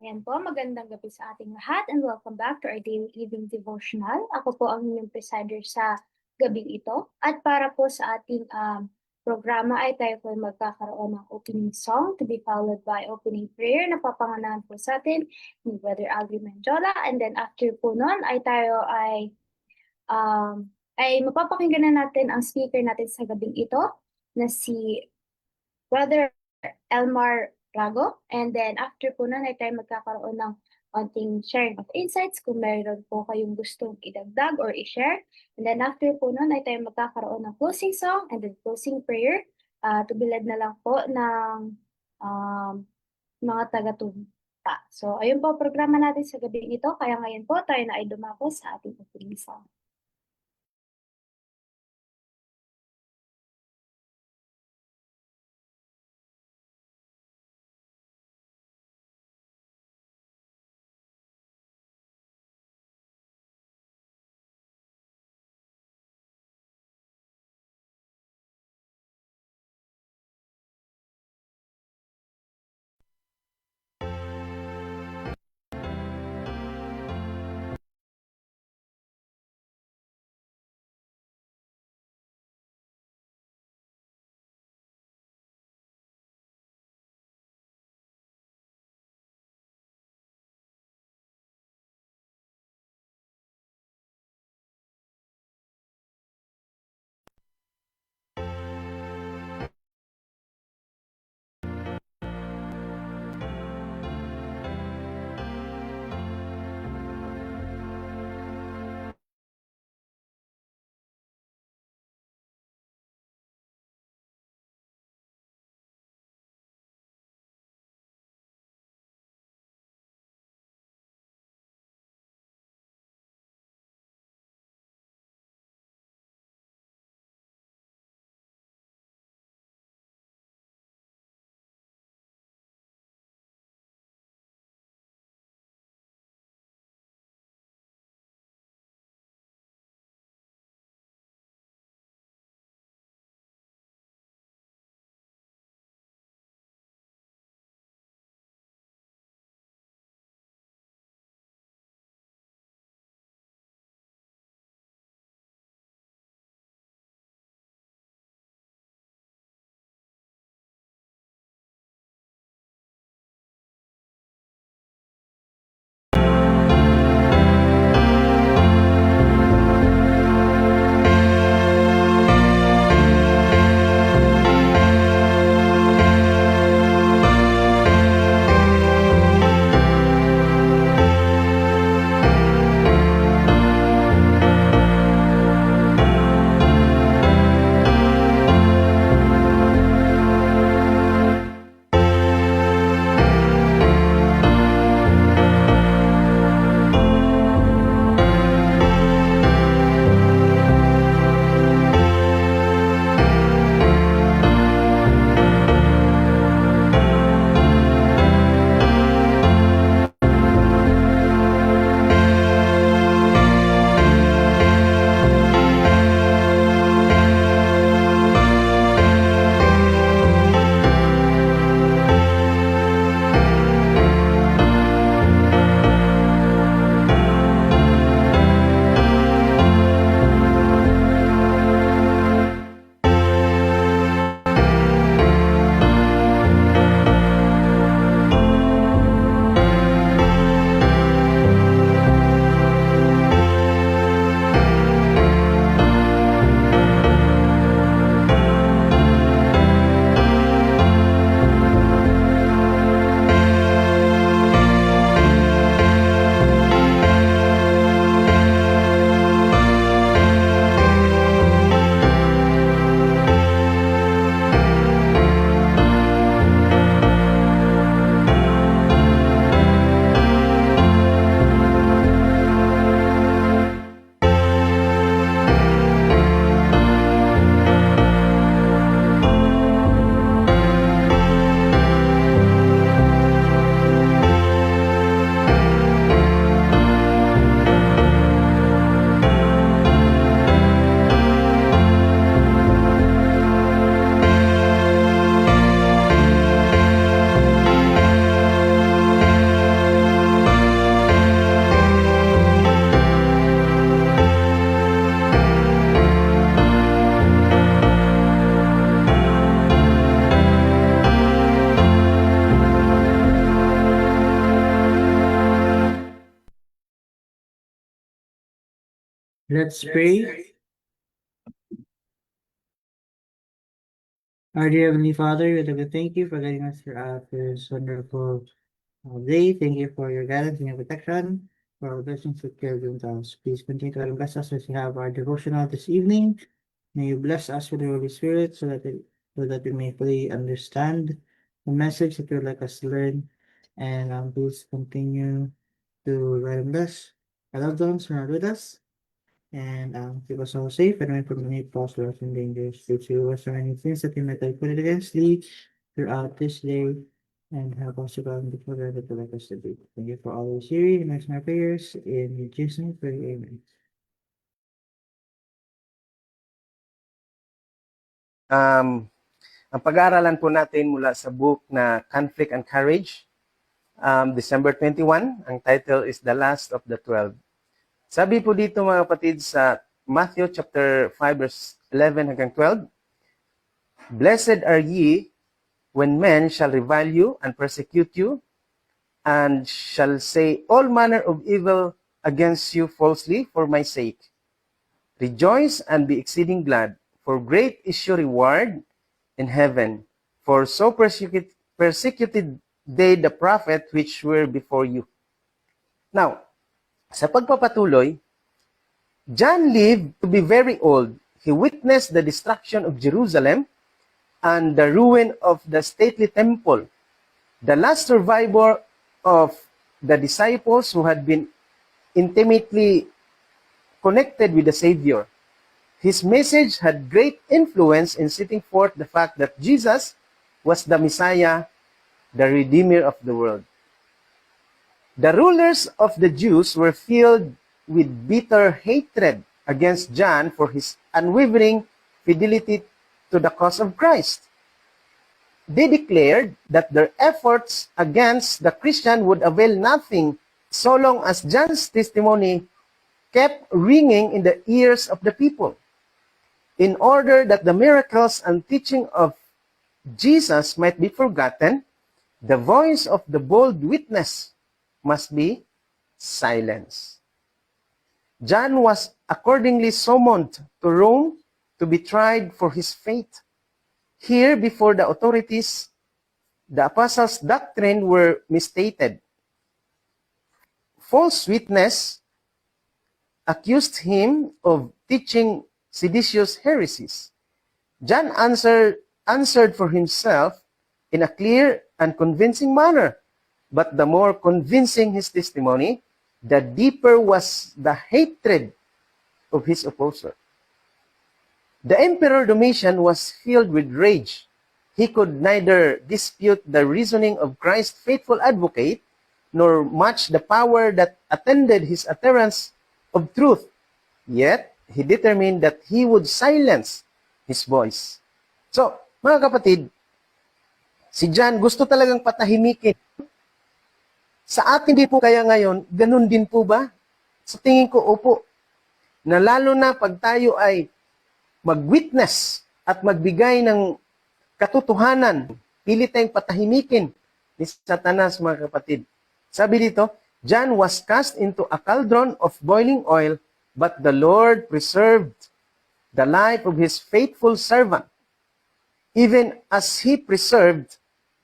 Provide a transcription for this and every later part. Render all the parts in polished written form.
Ayan po, magandang gabi sa ating lahat and welcome back to our daily evening devotional. Ako po ang inyong presider sa gabing ito. At para po sa ating programa ay tayo po magkakaroon ng opening song to be followed by opening prayer na papanganahan po sa atin ni Brother Alvin Menjola. And then after po nun ay tayo ay mapapakinggan na natin ang speaker natin sa gabing ito na si Brother Elmar Rago. And then after po nun ay tayo magkakaroon ng konting sharing of insights kung mayroon po kayong gustong idagdag or i-share. And then after po nun ay tayo magkakaroon ng closing song and then closing prayer. Tubilad na lang po ng um, mga taga-tumpa. So ayun po ang programa natin sa gabi ito. Kaya ngayon po tayo na ay dumako sa ating opening song. Let's pray. Our dear Heavenly Father, we'd like to thank you for guiding us throughout this wonderful day. Thank you for your guidance and your protection, for our blessings that you have given to us. Please continue to bless us as we have our devotional this evening. May you bless us with the Holy Spirit so that we may fully understand the message that you would like us to learn. And please continue to guide and bless our loved ones who are with us. And keep us all safe and away from any possible and dangers. Which you us from any things that we might have put it against thee throughout this day. And help us to go and before that to let us to be. Thank you for always hearing and answering my prayers. In Jesus' name, pray. Amen. Ang pag-aaralan po natin mula sa book na Conflict and Courage, December 21, ang title is The Last of the 12. Sabi po dito mga kapatid sa Matthew chapter 5 verse 11 hanggang 12, Blessed are ye when men shall revile you and persecute you, and shall say all manner of evil against you falsely for my sake. Rejoice and be exceeding glad, for great is your reward in heaven. For so persecuted they the prophet which were before you. Now, sa pagpapatuloy, John lived to be very old. He witnessed the destruction of Jerusalem and the ruin of the stately temple. The last survivor of the disciples who had been intimately connected with the Savior. His message had great influence in setting forth the fact that Jesus was the Messiah, the Redeemer of the world. The rulers of the Jews were filled with bitter hatred against John for his unwavering fidelity to the cause of Christ. They declared that their efforts against the Christian would avail nothing so long as John's testimony kept ringing in the ears of the people. In order that the miracles and teaching of Jesus might be forgotten, the voice of the bold witness must be silenced. John was accordingly summoned to Rome to be tried for his faith. Here, before the authorities, the apostles' doctrine were misstated. False witness accused him of teaching seditious heresies. John answered for himself in a clear and convincing manner, but the more convincing his testimony, the deeper was the hatred of his opposer. The Emperor Domitian was filled with rage. He could neither dispute the reasoning of Christ's faithful advocate, nor match the power that attended his utterance of truth. Yet, he determined that he would silence his voice. So, mga kapatid, si John gusto talagang patahimikin. Sa atin din po kaya ngayon, ganun din po ba? Sa tingin ko, opo. Na lalo na pag tayo ay mag-witness at magbigay ng katotohanan, pilit tayong patahimikin ni Satanas, mga kapatid. Sabi dito, John was cast into a cauldron of boiling oil, but the Lord preserved the life of his faithful servant, even as he preserved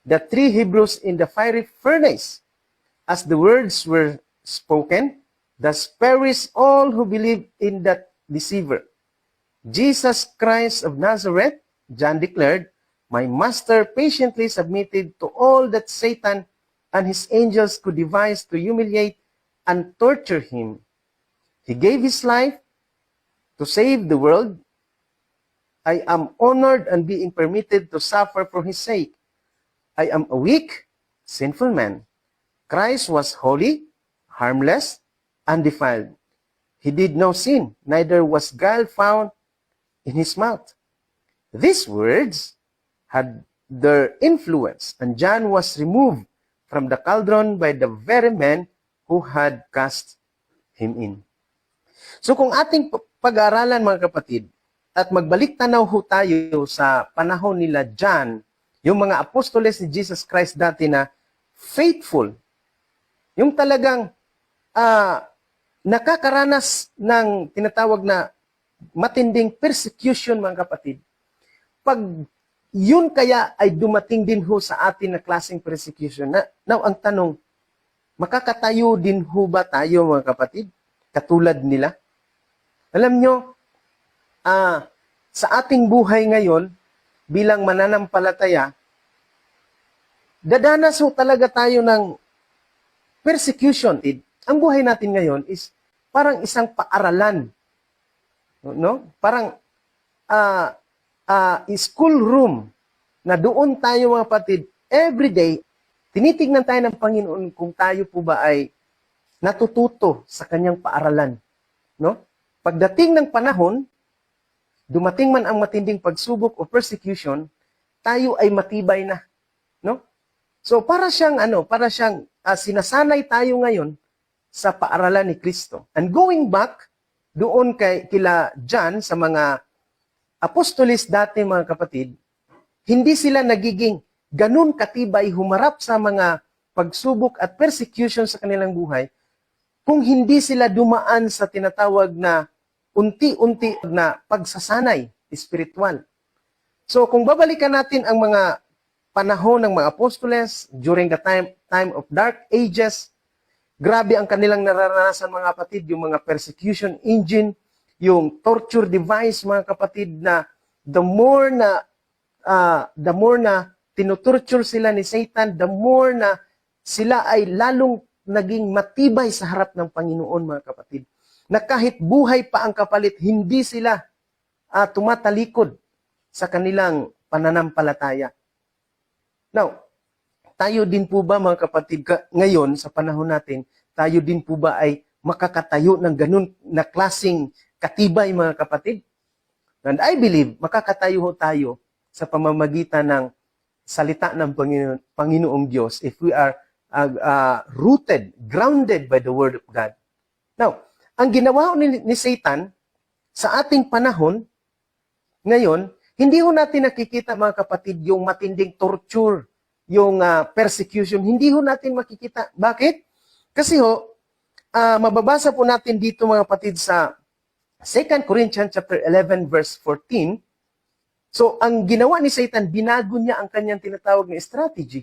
the 3 Hebrews in the fiery furnace. As the words were spoken, thus perish all who believe in that deceiver. Jesus Christ of Nazareth, John declared, my master patiently submitted to all that Satan and his angels could devise to humiliate and torture him. He gave his life to save the world. I am honored and being permitted to suffer for his sake. I am a weak, sinful man. Christ was holy, harmless, undefiled. He did no sin, neither was guile found in his mouth. These words had their influence, and John was removed from the cauldron by the very men who had cast him in. So kung ating pag-aaralan mga kapatid, at magbalik tanaw ho tayo sa panahon nila John, yung mga apostoles ni Jesus Christ dati na faithful, yung talagang nakakaranas ng tinatawag na matinding persecution, mga kapatid, pag yun kaya ay dumating din ho sa atin na klaseng persecution, now ang tanong, makakatayo din ho ba tayo, mga kapatid, katulad nila? Alam nyo, sa ating buhay ngayon, bilang mananampalataya, dadanas ho talaga tayo ng persecution. Ang buhay natin ngayon is parang isang paaralan. No? Parang school room na doon tayo, mga kapatid, everyday, tinitignan tayo ng Panginoon kung tayo po ba ay natututo sa kanyang paaralan. No? Pagdating ng panahon, dumating man ang matinding pagsubok o persecution, tayo ay matibay na. No? So para siyang sinasanay tayo ngayon sa paaralan ni Kristo. And going back doon kila John sa mga apostolis dati, mga kapatid, hindi sila nagiging ganun katibay humarap sa mga pagsubok at persecution sa kanilang buhay kung hindi sila dumaan sa tinatawag na unti-unti na pagsasanay spiritual. So kung babalikan natin ang mga panahon ng mga apostoles during the time of dark ages, grabe ang kanilang nararanasan, mga kapatid, yung mga persecution engine, yung torture device, mga kapatid, na the more na tinutorture sila ni Satan, the more na sila ay lalong naging matibay sa harap ng Panginoon, mga kapatid. Na kahit buhay pa ang kapalit, hindi sila tumatalikod sa kanilang pananampalataya. Now, tayo din po ba, mga kapatid, ngayon sa panahon natin, tayo din po ba ay makakatayo ng ganun na klaseng katibay, mga kapatid? And I believe, makakatayo ho tayo sa pamamagitan ng salita ng Panginoong Diyos if we are rooted, grounded by the Word of God. Now, ang ginawa ni Satan sa ating panahon, ngayon, hindi ho natin nakikita, mga kapatid, yung matinding torture, yung persecution, hindi ho natin makikita. Bakit? Kasi ho, mababasa po natin dito, mga kapatid, sa 2 Corinthians chapter 11 verse 14. So, ang ginawa ni Satan, binago niya ang kanyang tinatawag na strategy.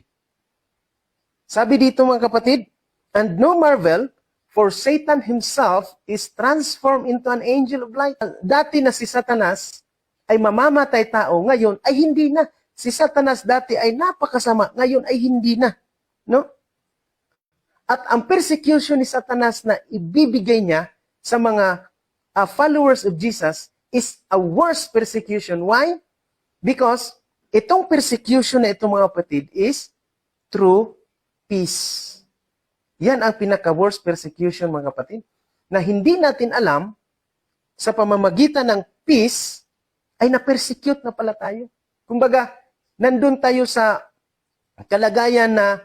Sabi dito, mga kapatid, and no marvel, for Satan himself is transformed into an angel of light. Dati na si Satanas ay mamamatay tao, ngayon ay hindi na. Si Satanas dati ay napakasama, ngayon ay hindi na. No? At ang persecution ni Satanas na ibibigay niya sa mga followers of Jesus is a worse persecution. Why? Because itong persecution na ito, mga kapatid, is through peace. Yan ang pinaka-worst persecution, mga kapatid, na hindi natin alam sa pamamagitan ng peace ay na-persecute na pala tayo. Kumbaga, nandun tayo sa kalagayan na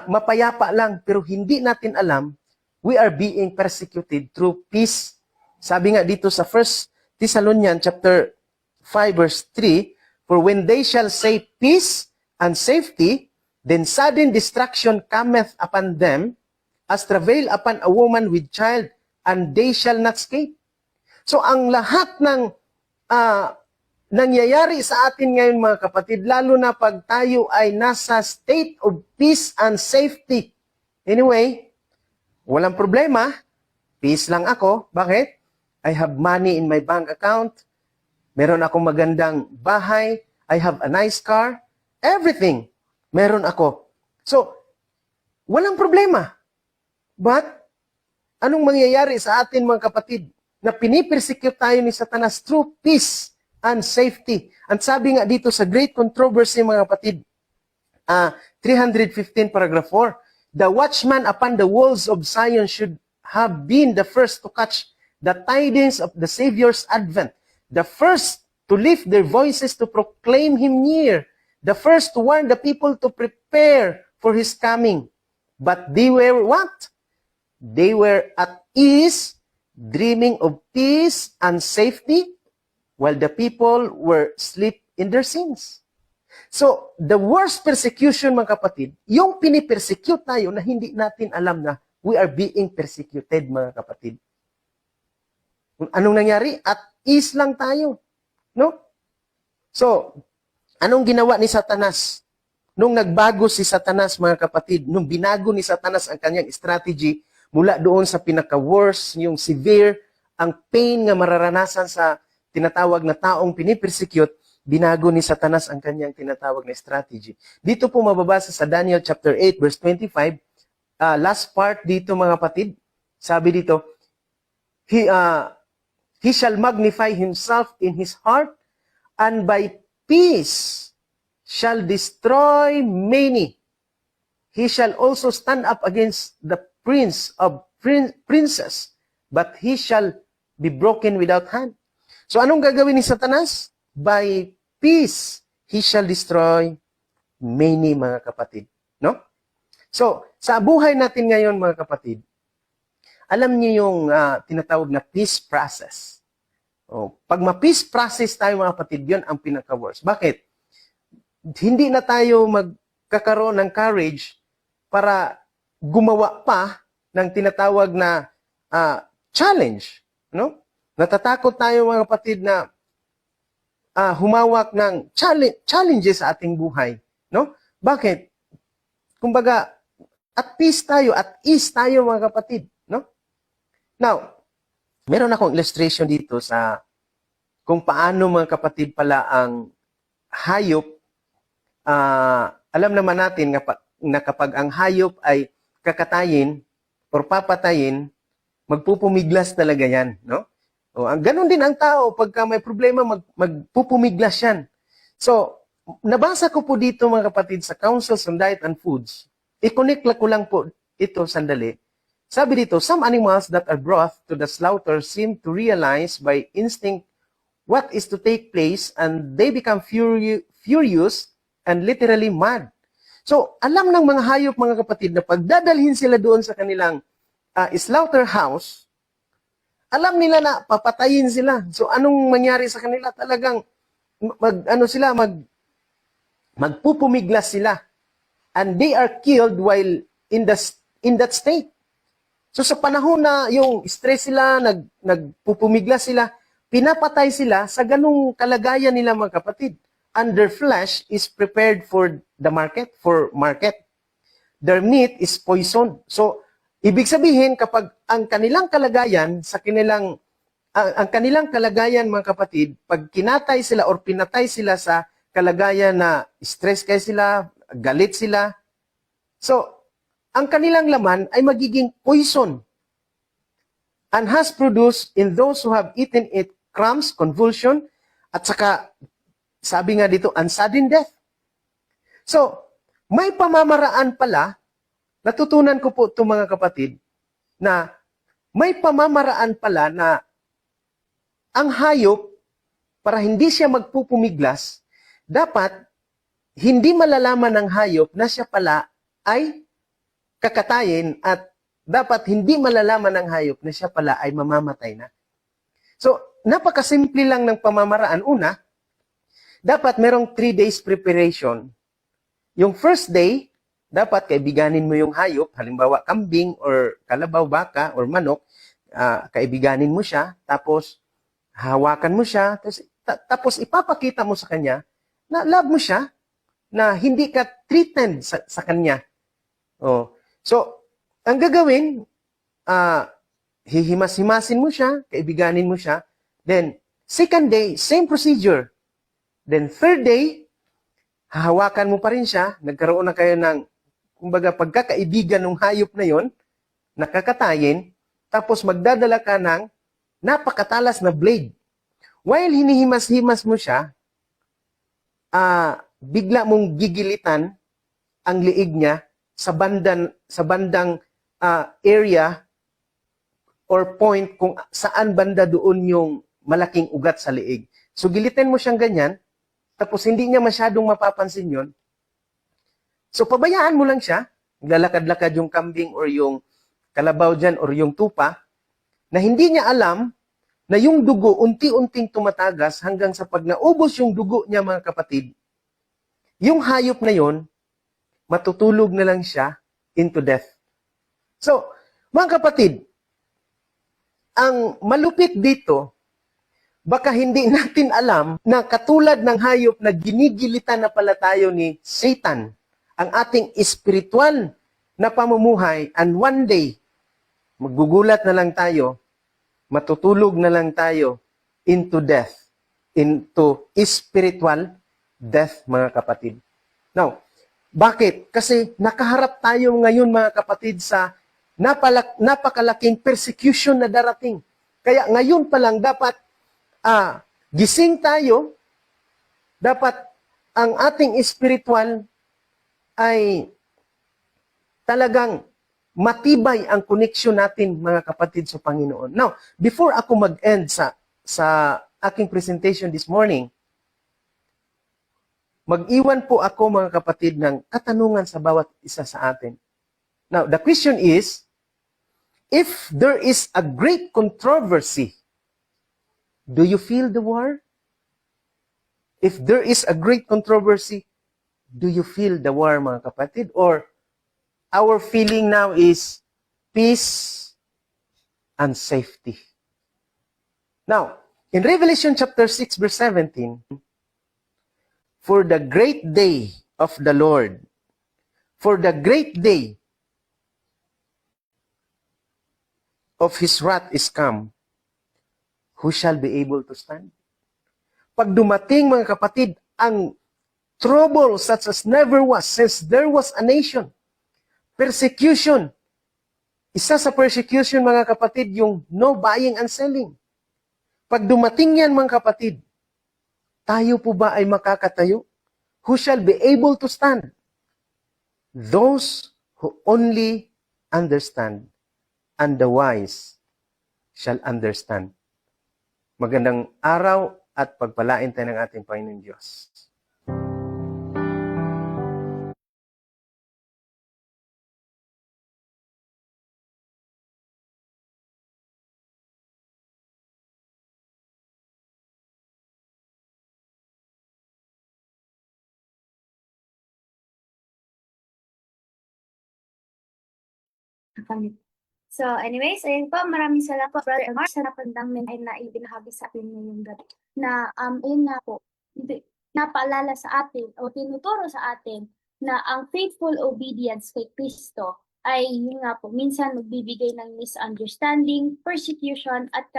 mapayapa lang, pero hindi natin alam, we are being persecuted through peace. Sabi nga dito sa 1 Thessalonians chapter 5 verse 3, for when they shall say peace and safety, then sudden destruction cometh upon them, as travail upon a woman with child, and they shall not escape. So ang lahat ng nangyayari sa atin ngayon, mga kapatid, lalo na pag tayo ay nasa state of peace and safety. Anyway, walang problema, peace lang ako. Bakit? I have money in my bank account, meron akong magandang bahay, I have a nice car, everything meron ako. So, walang problema. But, anong mangyayari sa atin, mga kapatid, na pinipersecute tayo ni Satanas through peace and safety? Ang sabi nga dito sa Great Controversy, mga kapatid, 315 paragraph 4, the watchman upon the walls of Zion should have been the first to catch the tidings of the Savior's advent, the first to lift their voices to proclaim Him near, the first to warn the people to prepare for His coming. But they were what? They were at ease, dreaming of peace and safety, while the people were asleep in their sins. So, the worst persecution, mga kapatid, yung pinipersecute tayo na hindi natin alam na we are being persecuted, mga kapatid. Anong nangyari? At ease lang tayo. No? So, anong ginawa ni Satanas? Nung nagbago si Satanas, mga kapatid, nung binago ni Satanas ang kanyang strategy, mula doon sa pinaka-worst, yung severe, ang pain nga mararanasan sa tinatawag na taong pinipersecute, binago ni Satanas ang kanyang tinatawag na strategy. Dito po mababasa sa Daniel chapter 8, verse 25, last part dito, mga kapatid, sabi dito, He shall magnify himself in his heart, and by peace shall destroy many. He shall also stand up against the prince of princes, but he shall be broken without hand. So anong gagawin ni Satanas? By peace, he shall destroy many, mga kapatid. No? So, sa buhay natin ngayon, mga kapatid, alam niyo yung tinatawag na peace process. Pag ma-peace process tayo, mga kapatid, yun ang pinaka-worst. Bakit? Hindi na tayo magkakaroon ng courage para gumawa pa ng tinatawag na challenge. No? Natatakot tayo, mga kapatid, na humawak ng challenges sa ating buhay. No? Bakit? Kumbaga, at peace tayo, at ease tayo, mga kapatid. No? Now, meron akong illustration dito sa kung paano, mga kapatid, pala ang hayop. Alam naman natin na kapag ang hayop ay kakatayin or papatayin, magpupumiglas talaga yan. No? Ganon din ang tao, pagka may problema, magpupumiglas yan. So, nabasa ko po dito, mga kapatid, sa Councils on Diet and Foods. I-connect ko lang po ito sandali. Sabi dito, some animals that are brought to the slaughter seem to realize by instinct what is to take place, and they become furious and literally mad. So, alam ng mga hayop, mga kapatid, na pagdadalhin sila doon sa kanilang slaughterhouse, alam nila na papatayin sila. So, anong mangyari sa kanila? Talagang magpupumiglas sila. And they are killed while in that state. So sa panahon na yung stress sila, nagpupumiglas sila, pinapatay sila sa ganung kalagayan nila, mga kapatid. And their flesh is prepared for the market, Their meat is poison. So, ibig sabihin, kapag ang kanilang kalagayan, mga kapatid, pag kinatay sila or pinatay sila sa kalagayan na stress kayo sila, galit sila, so, ang kanilang laman ay magiging poison and has produced in those who have eaten it cramps, convulsion, at saka, sabi nga dito, sudden death. So, may pamamaraan pala, natutunan ko po ito, mga kapatid, na may pamamaraan pala na ang hayop, para hindi siya magpupumiglas, dapat hindi malalaman ng hayop na siya pala ay kakatayin, at dapat hindi malalaman ng hayop na siya pala ay mamamatay na. So, napakasimple lang ng pamamaraan. Una, dapat merong 3 days preparation. Yung first day, dapat kaibiganin mo yung hayop, halimbawa kambing or kalabaw, baka or manok, kaibiganin mo siya, tapos hawakan mo siya, tapos ipapakita mo sa kanya na love mo siya, na hindi ka threatened sa kanya. So, ang gagawin, hihimas-himasin mo siya, kaibiganin mo siya. Then, second day, same procedure. Then, third day, hahawakan mo pa rin siya, nagkaroon na kayo ng, kumbaga, pagkakaibigan ng hayop na yon, nakakatayin, tapos magdadala ka ng napakatalas na blade. While hinihimas-himas mo siya, bigla mong gigilitan ang liig niya sa bandang area or point kung saan banda doon yung malaking ugat sa liig. So, gilitin mo siyang ganyan, tapos hindi niya masyadong mapapansin yon. So, pabayaan mo lang siya, naglalakad-lakad yung kambing or yung kalabaw dyan or yung tupa, na hindi niya alam na yung dugo unti-unting tumatagas hanggang sa pag naubos yung dugo niya, mga kapatid, yung hayop na yon, matutulog na lang siya into death. So, Mga kapatid, ang malupit dito, baka hindi natin alam na katulad ng hayop na ginigilitan na pala tayo ni Satan, ang ating spiritual na pamumuhay, and one day, maggugulat na lang tayo, matutulog na lang tayo into death, into spiritual death, mga kapatid. Now, bakit? Kasi nakaharap tayo ngayon, mga kapatid, sa napakalaking persecution na darating. Kaya ngayon pa lang dapat gising tayo, dapat ang ating spiritual ay talagang matibay ang connection natin, mga kapatid, sa Panginoon. Now, before ako mag-end sa aking presentation this morning, mag-iwan po ako, mga kapatid, ng katanungan sa bawat isa sa atin. Now, the question is, if there is a great controversy, do you feel the war? If there is a great controversy, do you feel the war, mga kapatid? Or our feeling now is peace and safety. Now, in Revelation chapter 6, verse 17, for the great day of the Lord, for the great day of His wrath is come, who shall be able to stand? Pag dumating, mga kapatid, ang trouble such as never was since there was a nation, persecution. Isa sa persecution, mga kapatid, yung no buying and selling. Pag dumating yan, mga kapatid, tayo po ba ay makakatayo? Who shall be able to stand? Those who only understand, and the wise shall understand. Magandang araw at pagpalain tayo ng ating Panginoon Diyos. So anyways, ayun po, maraming salamat po, Brother Elmar, sa napandang ay naibinahagi sa atin ngayong gabi. Na, ayun nga po, napaalala sa atin o tinuturo sa atin na ang faithful obedience kay Kristo ay yun nga po, minsan magbibigay ng misunderstanding, persecution, at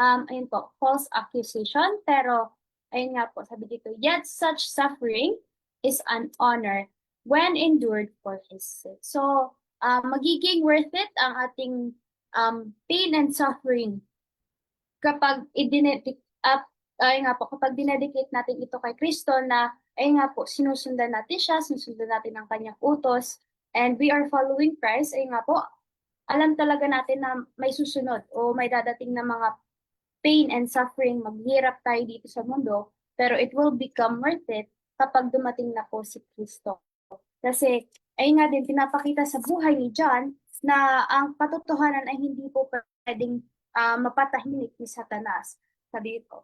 ayun po, false accusation. Pero, ayun nga po, sabi dito, yet such suffering is an honor when endured for His sake. So, magiging worth it ang ating pain and suffering kapag kapag dinedicate natin ito kay Kristo na ay nga po, sinusundan natin siya, sinusundan natin ang kanyang utos, and we are following Christ, ay nga po, alam talaga natin na may susunod o may dadating na mga pain and suffering, maghirap tayo dito sa mundo, pero it will become worth it kapag dumating na po si Kristo. Kasi, ay nga din, pinapakita sa buhay ni John na ang katotohanan ay hindi po pwedeng mapatahimik ni Satanas. Sabi ko,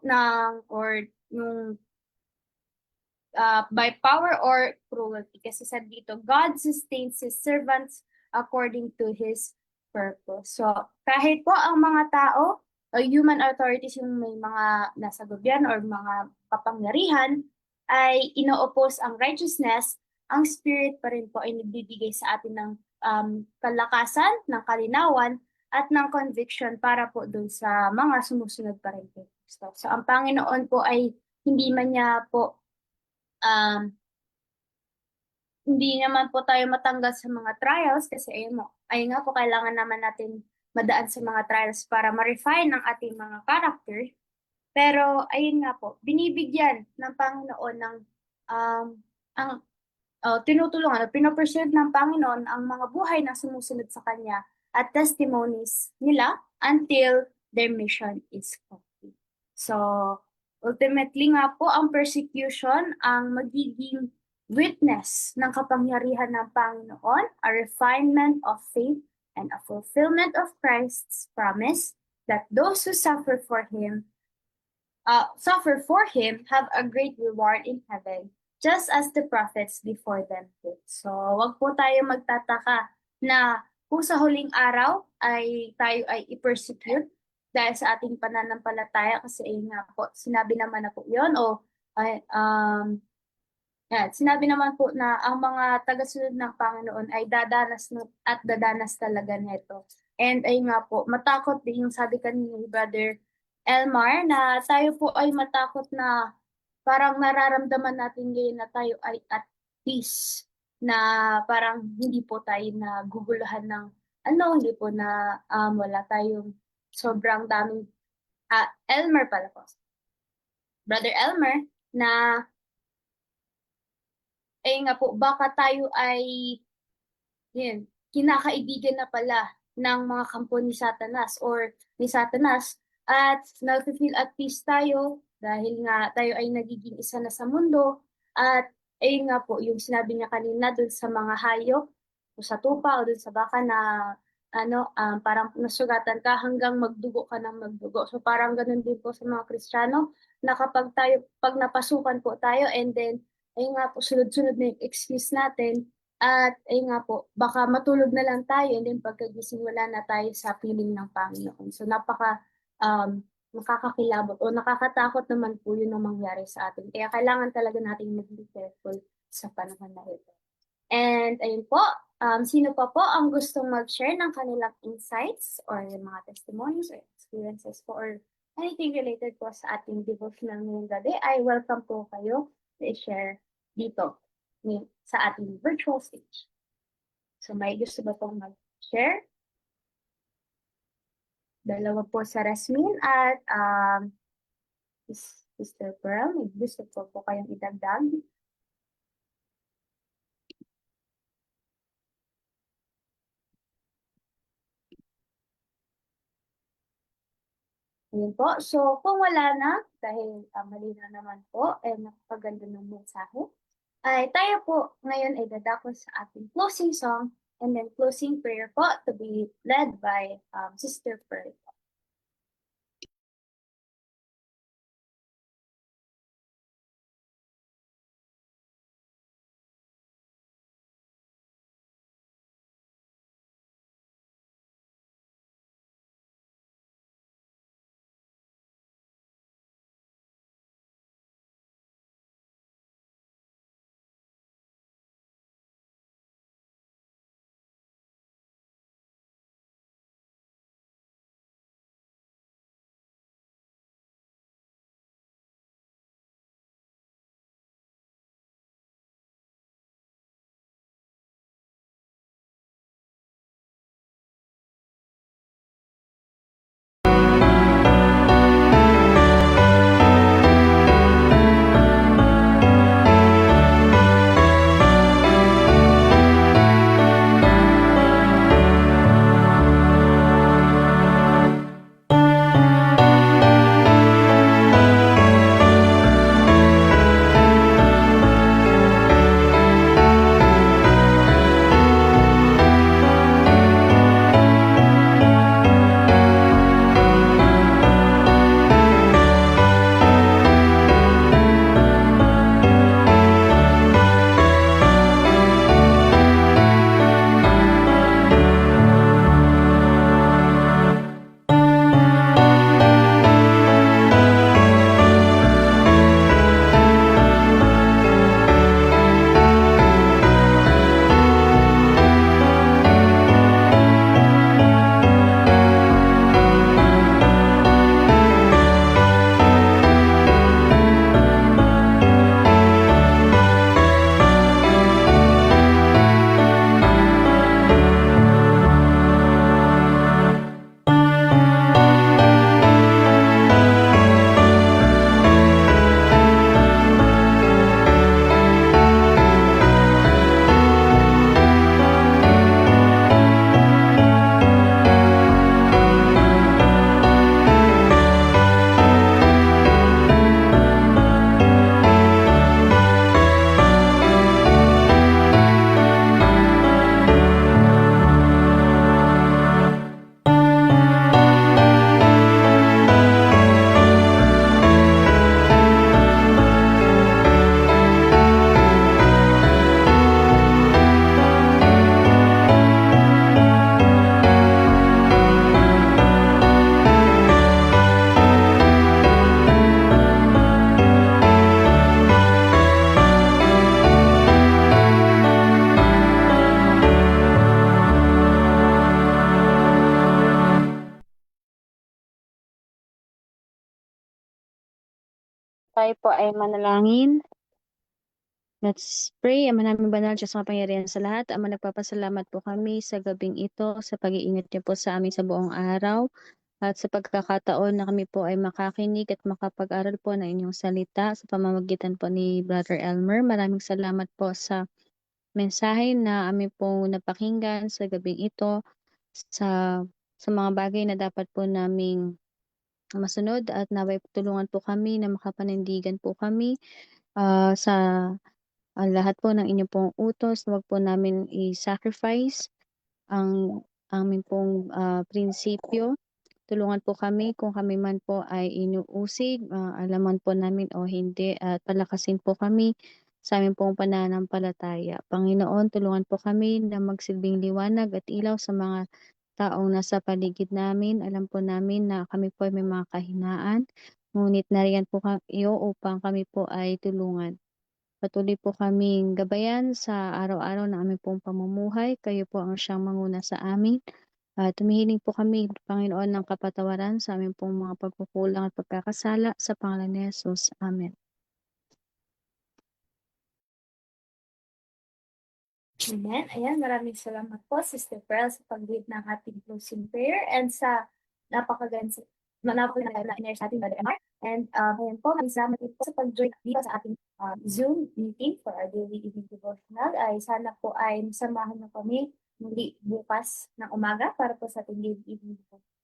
by power or cruelty. Kasi sabi dito, God sustains His servants according to His purpose. So, kahit po ang mga tao o human authorities, yung may mga nasa gobyerno or mga kapangyarihan, ay ino-oppose ang righteousness, ang Spirit pa rin po ay nagbibigay sa atin ng kalakasan, ng kalinawan, at ng conviction para po dun sa mga sumusunod pa rin kay Kristo. So, ang Panginoon po ay hindi man niya po, hindi naman po tayo matanggal sa mga trials kasi ayun nga po, kailangan naman natin madaan sa mga trials para ma-refine ang ating mga character. Pero, ayun nga po, binibigyan ng Panginoon ng tinutulungan o pinopursue ng Panginoon ang mga buhay na sumusunod sa Kanya at testimonies nila until their mission is complete. So, ultimately nga po, ang persecution ang magiging witness ng kapangyarihan ng Panginoon, a refinement of faith and a fulfillment of Christ's promise that those who suffer for Him have a great reward in heaven, just as the prophets before them did. So, wag po tayo magtataka na kung sa huling araw ay tayo ay i-persecute dahil sa ating pananampalataya kasi ayun nga po, sinabi naman na po yun o ay, sinabi naman po na ang mga tagasunod ng Panginoon ay dadanas talaga nito. And ayun nga po, matakot din yung sabi kanina ni Brother Elmar na tayo po ay matakot na parang nararamdaman natin ngayon na tayo ay at peace na parang hindi po tayo naguguluhan ng hindi po na wala tayong sobrang daming Elmer pala po. Brother Elmer na nga po baka tayo ay kinakaibigan na pala ng mga kampo ni Satanas or ni Satanas at nag-feel at peace tayo dahil nga tayo ay nagiging isa na sa mundo at ayun nga po yung sinabi niya kanina dun sa mga hayop o sa tupa o dun sa baka na parang nasugatan ka hanggang magdugo ka ng magdugo. So parang ganun din po sa mga Kristiyano na pag napasukan po tayo and then ayun nga po sunod-sunod na yung excuse natin at ayun nga po, baka matulog na lang tayo and then pagkagising wala na tayo sa piling ng Panginoon. So nakakakilabot o nakakatakot naman po yun ang mangyari sa atin. Kaya kailangan talaga natin maging careful sa panahon na ito. And ayun po, sino pa po ang gustong mag-share ng kanilang insights or mga testimonies or experiences po or anything related po sa ating devotional ngayong gabi, ay welcome po kayo to i-share dito sa ating virtual stage. So may gusto ba pong mag-share? Dalawa po sa Rasmin at Sister Pearl, may gusto po kayong idagdag? Ayun po. So, kung wala na, dahil malinaw naman po, napakaganda ng mensahe, ay tayo po ngayon ay dadako sa ating closing song and then closing prayer po to be led by Sister Pearl. Tayo po ay manalangin. Let's pray. Ama namin banal, Diyos mapangyarihan sa lahat. Ama, nagpapasalamat po kami sa gabing ito, sa pag-iingat niyo po sa amin sa buong araw. At sa pagkakataon na kami po ay makakinig at makapag-aral po ng inyong salita sa pamamagitan po ni Brother Elmer. Maraming salamat po sa mensahe na amin po napakinggan sa gabing ito, sa mga bagay na dapat po naming masunod, at naway tulungan po kami na makapanindigan po kami sa lahat po ng inyong pong utos. Huwag po namin i-sacrifice ang aming pong prinsipyo. Tulungan po kami kung kami man po ay inuusig, alaman po namin o hindi, at palakasin po kami sa aming pong pananampalataya. Panginoon, tulungan po kami na magsilbing liwanag at ilaw sa mga taong nasa paligid namin. Alam po namin na kami po ay may mga kahinaan, ngunit nariyan po kayo upang kami po ay tulungan. Patuloy po kaming gabayan sa araw-araw na aming pong pamumuhay. Kayo po ang siyang manguna sa amin. Tumihiling po kami, Panginoon, ng kapatawaran sa aming pong mga pagkukulang at pagkakasala sa pangalan ni Jesus. Amen. Amen. Ayan, maraming salamat po, Sister Pearl, sa pag-lead ng ating closing prayer and sa napakaganda na inner sa ating Brother MR. And ayan po, maraming salamat din po sa pag-join dito sa ating Zoom meeting for our daily evening devotional. Ay sana po ay samahan na kami muli bukas ng umaga para po sa ating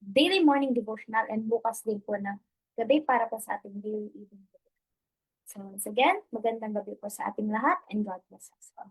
daily morning devotional, and bukas din po ng gabi para po sa ating daily evening devotional. So once again, magandang gabi po sa ating lahat, and God bless us all.